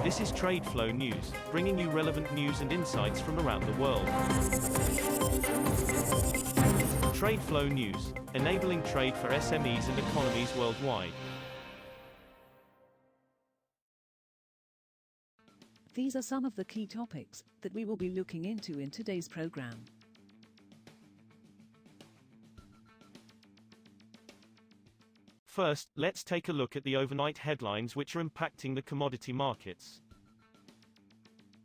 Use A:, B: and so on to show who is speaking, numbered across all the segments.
A: This is TradeFlow News, bringing you relevant news and insights from around the world. TradeFlow News, enabling trade for SMEs and economies worldwide.
B: These are some of the key topics that we will be looking into in today's program.
A: First, let's take a look at the overnight headlines which are impacting the commodity markets.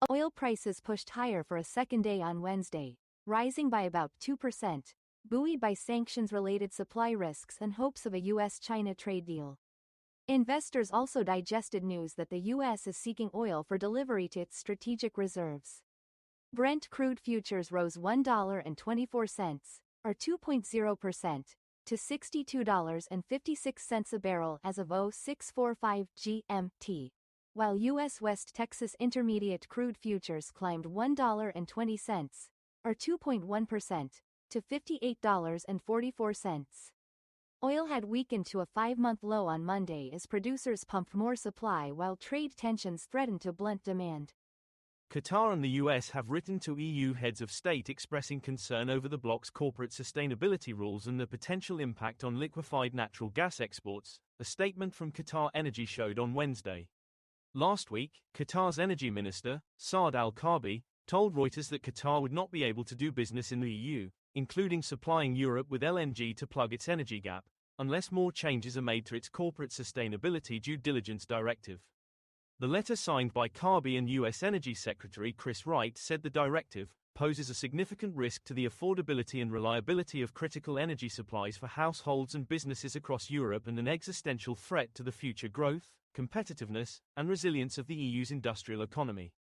C: Oil prices pushed higher for a second day on Wednesday, rising by about 2%, buoyed by sanctions-related supply risks and hopes of a US-China trade deal. Investors also digested news that the US is seeking oil for delivery to its strategic reserves. Brent crude futures rose $1.24, or 2.0%, to $62.56 a barrel as of 0645 GMT, while U.S. West Texas Intermediate crude futures climbed $1.20, or 2.1%, to $58.44. Oil had weakened to a 5-month low on Monday as producers pumped more supply while trade tensions threatened to blunt demand.
A: Qatar and the US have written to EU heads of state expressing concern over the bloc's corporate sustainability rules and the potential impact on liquefied natural gas exports, a statement from Qatar Energy showed on Wednesday. Last week, Qatar's energy minister, Saad al-Kaabi, told Reuters that Qatar would not be able to do business in the EU, including supplying Europe with LNG to plug its energy gap, unless more changes are made to its corporate sustainability due diligence directive. The letter signed by Kaabi and U.S. Energy Secretary Chris Wright said the directive poses a significant risk to the affordability and reliability of critical energy supplies for households and businesses across Europe and an existential threat to the future growth, competitiveness, and resilience of the EU's industrial economy.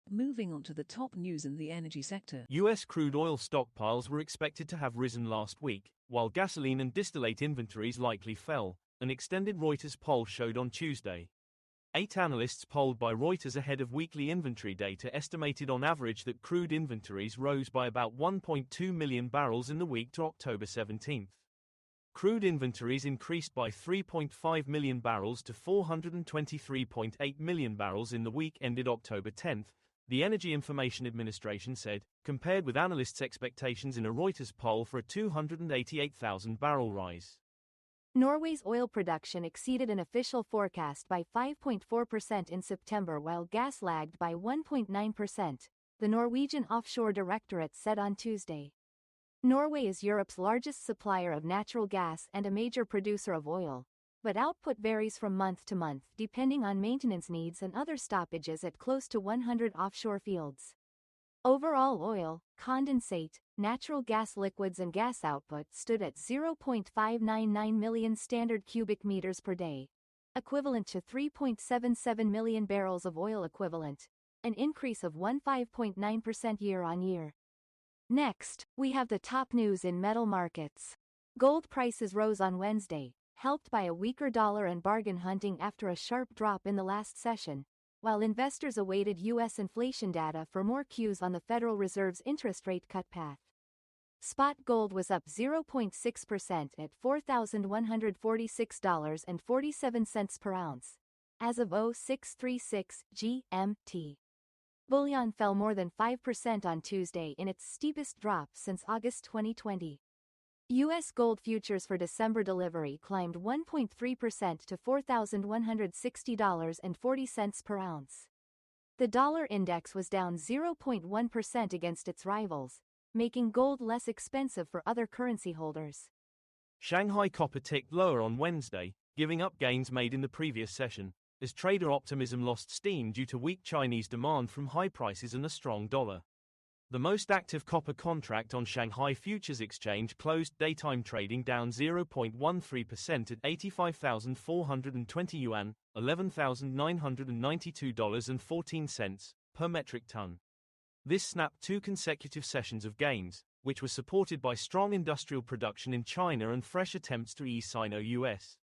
B: Moving on to the top news in the energy sector.
A: U.S. crude oil stockpiles were expected to have risen last week, while gasoline and distillate inventories likely fell, an extended Reuters poll showed on Tuesday. 8 analysts polled by Reuters ahead of weekly inventory data estimated on average that crude inventories rose by about 1.2 million barrels in the week to October 17. Crude inventories increased by 3.5 million barrels to 423.8 million barrels in the week ended October 10, the Energy Information Administration said, compared with analysts' expectations in a Reuters poll for a 288,000 barrel rise.
C: Norway's oil production exceeded an official forecast by 5.4% in September while gas lagged by 1.9%, the Norwegian Offshore Directorate said on Tuesday. Norway is Europe's largest supplier of natural gas and a major producer of oil, but output varies from month to month depending on maintenance needs and other stoppages at close to 100 offshore fields. Overall oil, condensate, natural gas liquids and gas output stood at 0.599 million standard cubic meters per day, equivalent to 3.77 million barrels of oil equivalent, an increase of 15.9% year-on-year. Next, we have the top news in metal markets. Gold prices rose on Wednesday, helped by a weaker dollar and bargain hunting after a sharp drop in the last session, while investors awaited U.S. inflation data for more cues on the Federal Reserve's interest rate cut path. Spot gold was up 0.6% at $4,146.47 per ounce, as of 0636 GMT. Bullion fell more than 5% on Tuesday in its steepest drop since August 2020. U.S. gold futures for December delivery climbed 1.3% to $4,160.40 per ounce. The dollar index was down 0.1% against its rivals, making gold less expensive for other currency holders.
A: Shanghai copper ticked lower on Wednesday, giving up gains made in the previous session, as trader optimism lost steam due to weak Chinese demand from high prices and a strong dollar. The most active copper contract on Shanghai Futures Exchange closed daytime trading down 0.13% at 85,420 yuan, $11,992.14 per metric ton. This snapped 2 consecutive sessions of gains, which were supported by strong industrial production in China and fresh attempts to ease Sino-US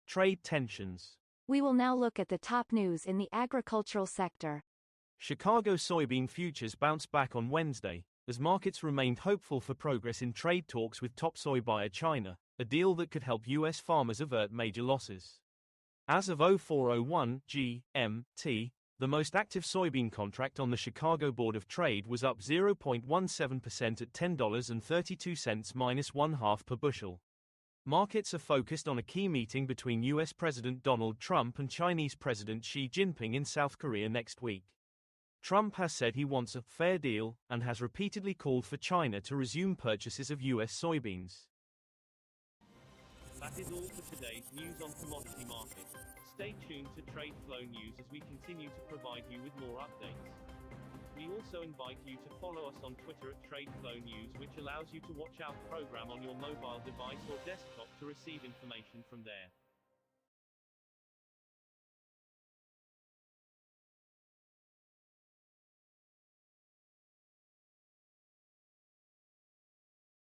A: trade tensions.
C: We will now look at the top news in the agricultural sector.
A: Chicago soybean futures bounced back on Wednesday, as markets remained hopeful for progress in trade talks with top soy buyer China, a deal that could help U.S. farmers avert major losses. As of 0401 GMT, The most active soybean contract on the Chicago Board of Trade was up 0.17% at $10.32 minus 1/2 per bushel. Markets are focused on a key meeting between U.S. President Donald Trump and Chinese President Xi Jinping in South Korea next week. Trump has said he wants a fair deal and has repeatedly called for China to resume purchases of U.S. soybeans.
D: That is all for today's news on commodity markets. Stay tuned to TradeFlow News as we continue to provide you with more updates. We also invite you to follow us on Twitter at TradeFlow News, which allows you to watch our program on your mobile device or desktop to receive information from there.